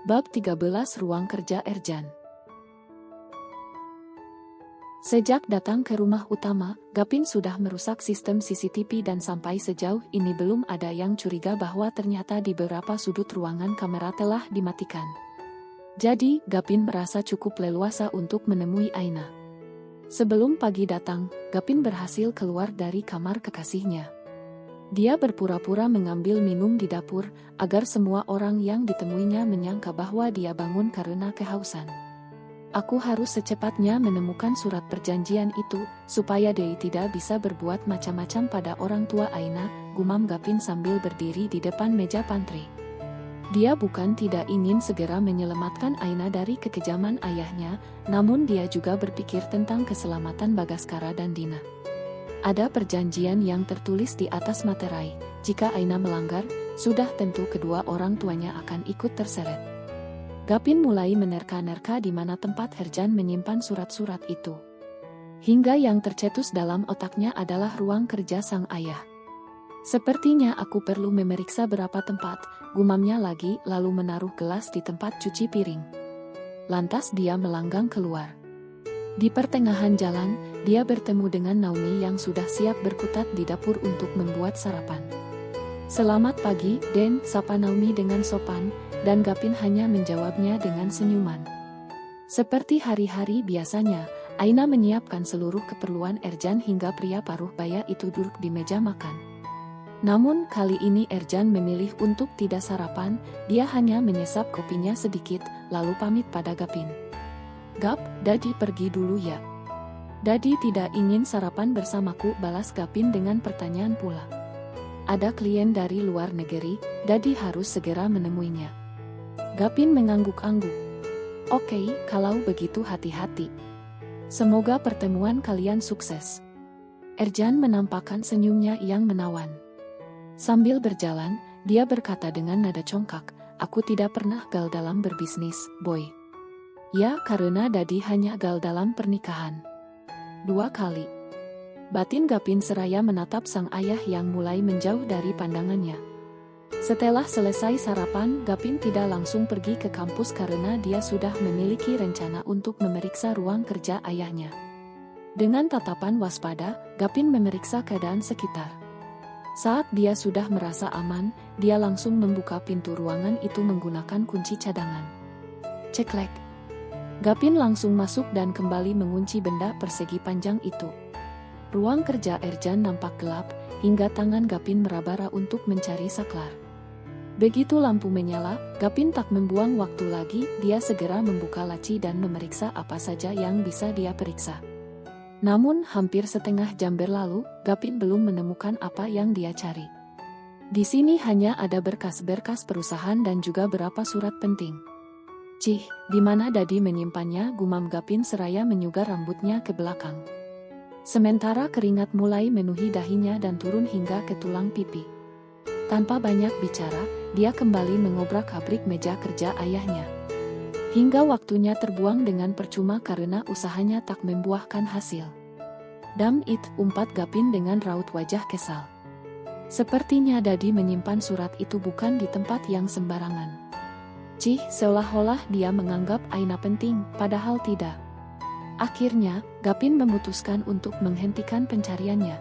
Bab 13 Ruang Kerja Erjan. Sejak datang ke rumah utama, Gapin sudah merusak sistem CCTV dan sampai sejauh ini belum ada yang curiga bahwa ternyata di beberapa sudut ruangan kamera telah dimatikan. Jadi, Gapin merasa cukup leluasa untuk menemui Aina. Sebelum pagi datang, Gapin berhasil keluar dari kamar kekasihnya. Dia berpura-pura mengambil minum di dapur, agar semua orang yang ditemuinya menyangka bahwa dia bangun karena kehausan. Aku harus secepatnya menemukan surat perjanjian itu, supaya Dei tidak bisa berbuat macam-macam pada orang tua Aina, gumam Gapin sambil berdiri di depan meja pantry. Dia bukan tidak ingin segera menyelamatkan Aina dari kekejaman ayahnya, namun dia juga berpikir tentang keselamatan Bagaskara dan Dina. Ada perjanjian yang tertulis di atas materai, jika Aina melanggar, sudah tentu kedua orang tuanya akan ikut terseret. Gapin mulai menerka-nerka di mana tempat Erjan menyimpan surat-surat itu. Hingga yang tercetus dalam otaknya adalah ruang kerja sang ayah. Sepertinya aku perlu memeriksa berapa tempat, gumamnya lagi lalu menaruh gelas di tempat cuci piring. Lantas dia melanggang keluar. Di pertengahan jalan, dia bertemu dengan Naomi yang sudah siap berkutat di dapur untuk membuat sarapan. "Selamat pagi, Den," sapa Naomi dengan sopan, dan Gapin hanya menjawabnya dengan senyuman. Seperti hari-hari biasanya, Aina menyiapkan seluruh keperluan Erjan hingga pria paruh baya itu duduk di meja makan. Namun kali ini Erjan memilih untuk tidak sarapan, dia hanya menyesap kopinya sedikit, lalu pamit pada Gapin. "Gap, Dadi pergi dulu ya." "Dadi tidak ingin sarapan bersamaku," balas Gapin dengan pertanyaan pula. "Ada klien dari luar negeri, Dadi harus segera menemuinya." Gapin mengangguk-angguk. "Oke, kalau begitu hati-hati. Semoga pertemuan kalian sukses." Erjan menampakkan senyumnya yang menawan. Sambil berjalan, dia berkata dengan nada congkak, "Aku tidak pernah gagal dalam berbisnis, boy." "Ya, karena Dadi hanya gagal dalam pernikahan 2 kali. Batin Gapin seraya menatap sang ayah yang mulai menjauh dari pandangannya. Setelah selesai sarapan, Gapin tidak langsung pergi ke kampus karena dia sudah memiliki rencana untuk memeriksa ruang kerja ayahnya. Dengan tatapan waspada, Gapin memeriksa keadaan sekitar. Saat dia sudah merasa aman, dia langsung membuka pintu ruangan itu menggunakan kunci cadangan. Ceklek. Gapin langsung masuk dan kembali mengunci benda persegi panjang itu. Ruang kerja Erjan nampak gelap, hingga tangan Gapin meraba-raba untuk mencari saklar. Begitu lampu menyala, Gapin tak membuang waktu lagi, dia segera membuka laci dan memeriksa apa saja yang bisa dia periksa. Namun hampir setengah jam berlalu, Gapin belum menemukan apa yang dia cari. Di sini hanya ada berkas-berkas perusahaan dan juga beberapa surat penting. "Cih, di mana Dadi menyimpannya?" gumam Gapin seraya menyugar rambutnya ke belakang. Sementara keringat mulai memenuhi dahinya dan turun hingga ke tulang pipi. Tanpa banyak bicara, dia kembali mengobrak-abrik meja kerja ayahnya. Hingga waktunya terbuang dengan percuma karena usahanya tak membuahkan hasil. "Damn it," umpat Gapin dengan raut wajah kesal. Sepertinya Dadi menyimpan surat itu bukan di tempat yang sembarangan. Cih, seolah-olah dia menganggap Aina penting, padahal tidak. Akhirnya, Gapin memutuskan untuk menghentikan pencariannya.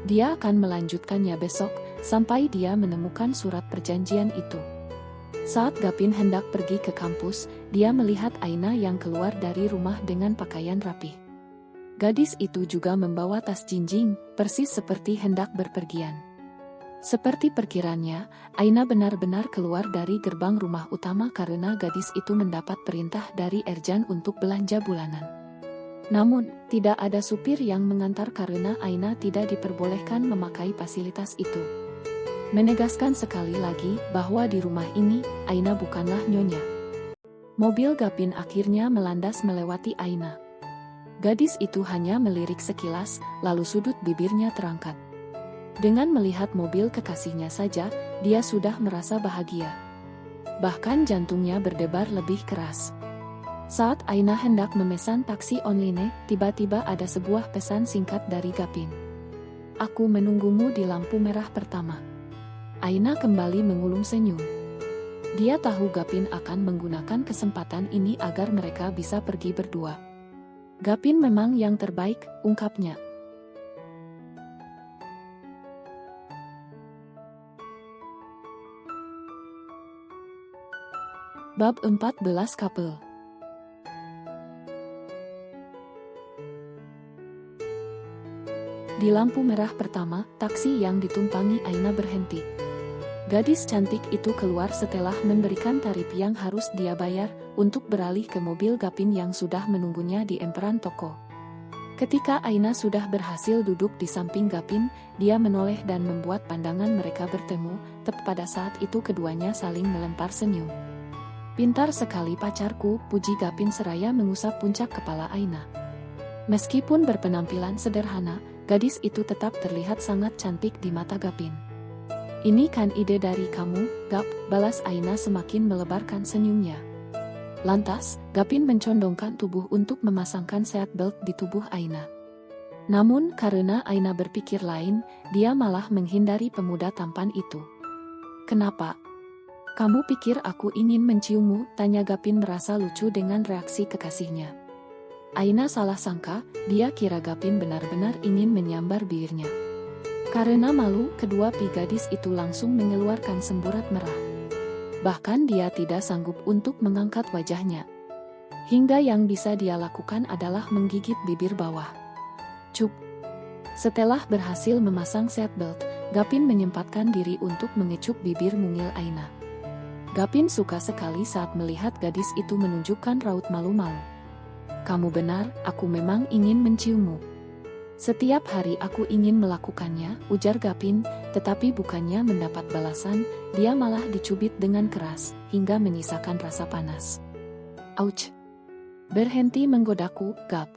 Dia akan melanjutkannya besok, sampai dia menemukan surat perjanjian itu. Saat Gapin hendak pergi ke kampus, dia melihat Aina yang keluar dari rumah dengan pakaian rapih. Gadis itu juga membawa tas jinjing, persis seperti hendak berpergian. Seperti perkiraannya, Aina benar-benar keluar dari gerbang rumah utama karena gadis itu mendapat perintah dari Erjan untuk belanja bulanan. Namun, tidak ada supir yang mengantar karena Aina tidak diperbolehkan memakai fasilitas itu. Menegaskan sekali lagi bahwa di rumah ini, Aina bukanlah nyonya. Mobil Gapin akhirnya melandas melewati Aina. Gadis itu hanya melirik sekilas, lalu sudut bibirnya terangkat. Dengan melihat mobil kekasihnya saja, dia sudah merasa bahagia. Bahkan jantungnya berdebar lebih keras. Saat Aina hendak memesan taksi online, tiba-tiba ada sebuah pesan singkat dari Gapin. "Aku menunggumu di lampu merah pertama." Aina kembali mengulum senyum. Dia tahu Gapin akan menggunakan kesempatan ini agar mereka bisa pergi berdua. Gapin memang yang terbaik, ungkapnya. Bab 14 Couple. Di lampu merah pertama, taksi yang ditumpangi Aina berhenti. Gadis cantik itu keluar setelah memberikan tarif yang harus dia bayar untuk beralih ke mobil Gapin yang sudah menunggunya di emperan toko. Ketika Aina sudah berhasil duduk di samping Gapin, dia menoleh dan membuat pandangan mereka bertemu. Tepat pada saat itu keduanya saling melempar senyum. Pintar sekali pacarku, puji Gapin seraya mengusap puncak kepala Aina. Meskipun berpenampilan sederhana, gadis itu tetap terlihat sangat cantik di mata Gapin. Ini kan ide dari kamu, Gap, balas Aina semakin melebarkan senyumnya. Lantas, Gapin mencondongkan tubuh untuk memasangkan seat belt di tubuh Aina. Namun karena Aina berpikir lain, dia malah menghindari pemuda tampan itu. Kenapa? Kamu pikir aku ingin menciummu? Tanya Gapin merasa lucu dengan reaksi kekasihnya. Aina salah sangka, dia kira Gapin benar-benar ingin menyambar bibirnya. Karena malu, kedua gadis itu langsung mengeluarkan semburat merah. Bahkan dia tidak sanggup untuk mengangkat wajahnya. Hingga yang bisa dia lakukan adalah menggigit bibir bawah. Cup. Setelah berhasil memasang seat belt, Gapin menyempatkan diri untuk mengecup bibir mungil Aina. Gapin suka sekali saat melihat gadis itu menunjukkan raut malu-malu. Kamu benar, aku memang ingin menciummu. Setiap hari aku ingin melakukannya, ujar Gapin, tetapi bukannya mendapat balasan, dia malah dicubit dengan keras, hingga menyisakan rasa panas. Ouch! Berhenti menggodaku, Gap.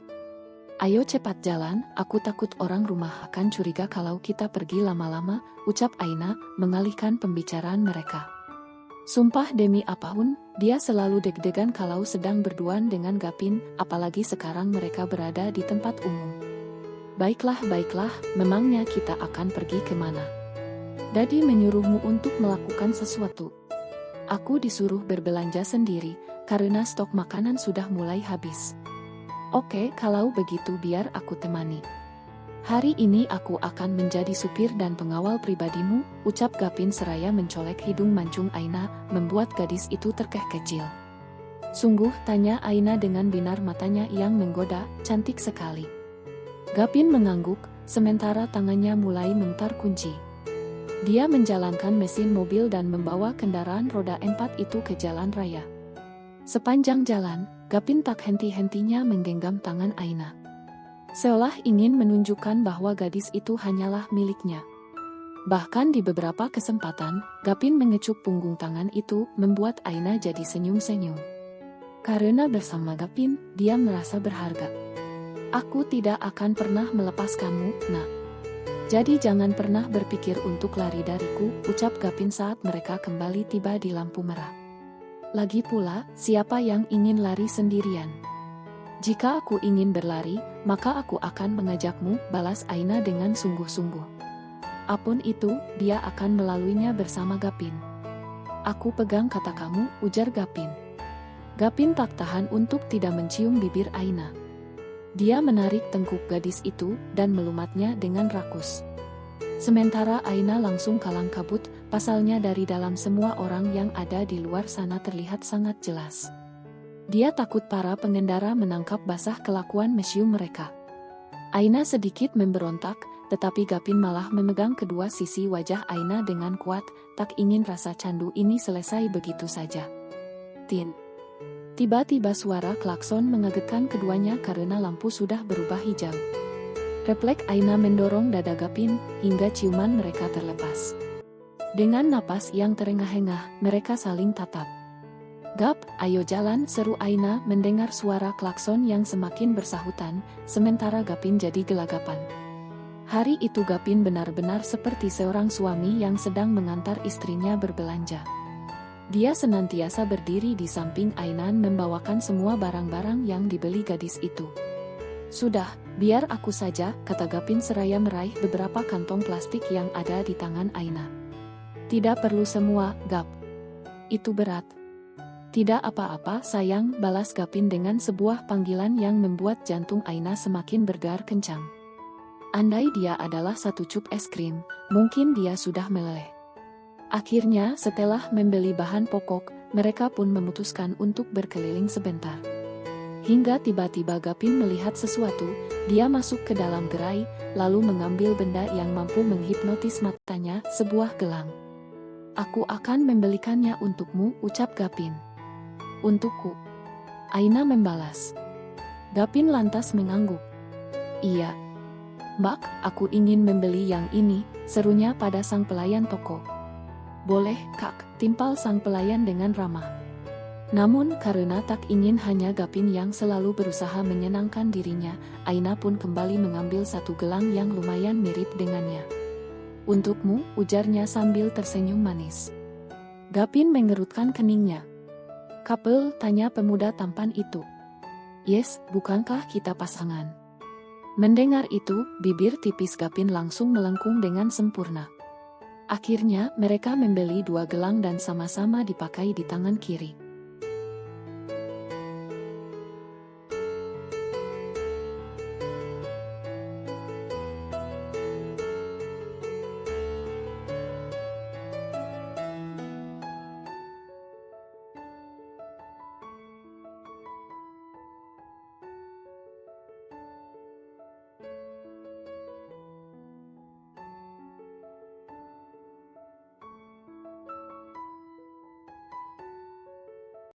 Ayo cepat jalan, aku takut orang rumah akan curiga kalau kita pergi lama-lama, ucap Aina, mengalihkan pembicaraan mereka. Sumpah demi apapun, dia selalu deg-degan kalau sedang berduaan dengan Gapin, apalagi sekarang mereka berada di tempat umum. Baiklah, memangnya kita akan pergi kemana? Daddy menyuruhmu untuk melakukan sesuatu. Aku disuruh berbelanja sendiri, karena stok makanan sudah mulai habis. Oke, kalau begitu biar aku temani. Hari ini aku akan menjadi supir dan pengawal pribadimu, ucap Gapin seraya mencolek hidung mancung Aina, membuat gadis itu terkeh-kecil. Sungguh, tanya Aina dengan binar matanya yang menggoda, cantik sekali. Gapin mengangguk, sementara tangannya mulai memutar kunci. Dia menjalankan mesin mobil dan membawa kendaraan roda 4 itu ke jalan raya. Sepanjang jalan, Gapin tak henti-hentinya menggenggam tangan Aina. Seolah ingin menunjukkan bahwa gadis itu hanyalah miliknya. Bahkan di beberapa kesempatan, Gapin mengecup punggung tangan itu, membuat Aina jadi senyum-senyum. Karena bersama Gapin, dia merasa berharga. Aku tidak akan pernah melepaskanmu, nak. Jadi jangan pernah berpikir untuk lari dariku, ucap Gapin saat mereka kembali tiba di lampu merah. Lagi pula, siapa yang ingin lari sendirian? Jika aku ingin berlari, maka aku akan mengajakmu, balas Aina dengan sungguh-sungguh. Apapun itu, dia akan melaluinya bersama Gapin. Aku pegang kata kamu, ujar Gapin. Gapin tak tahan untuk tidak mencium bibir Aina. Dia menarik tengkuk gadis itu, dan melumatnya dengan rakus. Sementara Aina langsung kalang kabut, pasalnya dari dalam semua orang yang ada di luar sana terlihat sangat jelas. Dia takut para pengendara menangkap basah kelakuan mesum mereka. Aina sedikit memberontak, tetapi Gapin malah memegang kedua sisi wajah Aina dengan kuat, tak ingin rasa candu ini selesai begitu saja. Tin. Tiba-tiba suara klakson mengagetkan keduanya karena lampu sudah berubah hijau. Refleks Aina mendorong dada Gapin, hingga ciuman mereka terlepas. Dengan napas yang terengah-engah, mereka saling tatap. Gap, ayo jalan, seru Aina mendengar suara klakson yang semakin bersahutan, sementara Gapin jadi gelagapan. Hari itu Gapin benar-benar seperti seorang suami yang sedang mengantar istrinya berbelanja. Dia senantiasa berdiri di samping Aina membawakan semua barang-barang yang dibeli gadis itu. Sudah, biar aku saja, kata Gapin seraya meraih beberapa kantong plastik yang ada di tangan Aina. Tidak perlu semua, Gap. Itu berat. Tidak apa-apa sayang, balas Gapin dengan sebuah panggilan yang membuat jantung Aina semakin berdebar kencang. Andai dia adalah satu cup es krim, mungkin dia sudah meleleh. Akhirnya setelah membeli bahan pokok, mereka pun memutuskan untuk berkeliling sebentar. Hingga tiba-tiba Gapin melihat sesuatu, dia masuk ke dalam gerai, lalu mengambil benda yang mampu menghipnotis matanya, sebuah gelang. Aku akan membelikannya untukmu, ucap Gapin. Untukku? Aina membalas. Gapin lantas mengangguk. Iya. Mbak, aku ingin membeli yang ini, serunya pada sang pelayan toko. Boleh, Kak, timpal sang pelayan dengan ramah. Namun karena tak ingin hanya Gapin yang selalu berusaha menyenangkan dirinya, Aina pun kembali mengambil satu gelang yang lumayan mirip dengannya. Untukmu, ujarnya sambil tersenyum manis. Gapin mengerutkan keningnya. Couple, tanya pemuda tampan itu. Yes, bukankah kita pasangan? Mendengar itu, bibir tipis Gapin langsung melengkung dengan sempurna. Akhirnya, mereka membeli 2 gelang dan sama-sama dipakai di tangan kiri.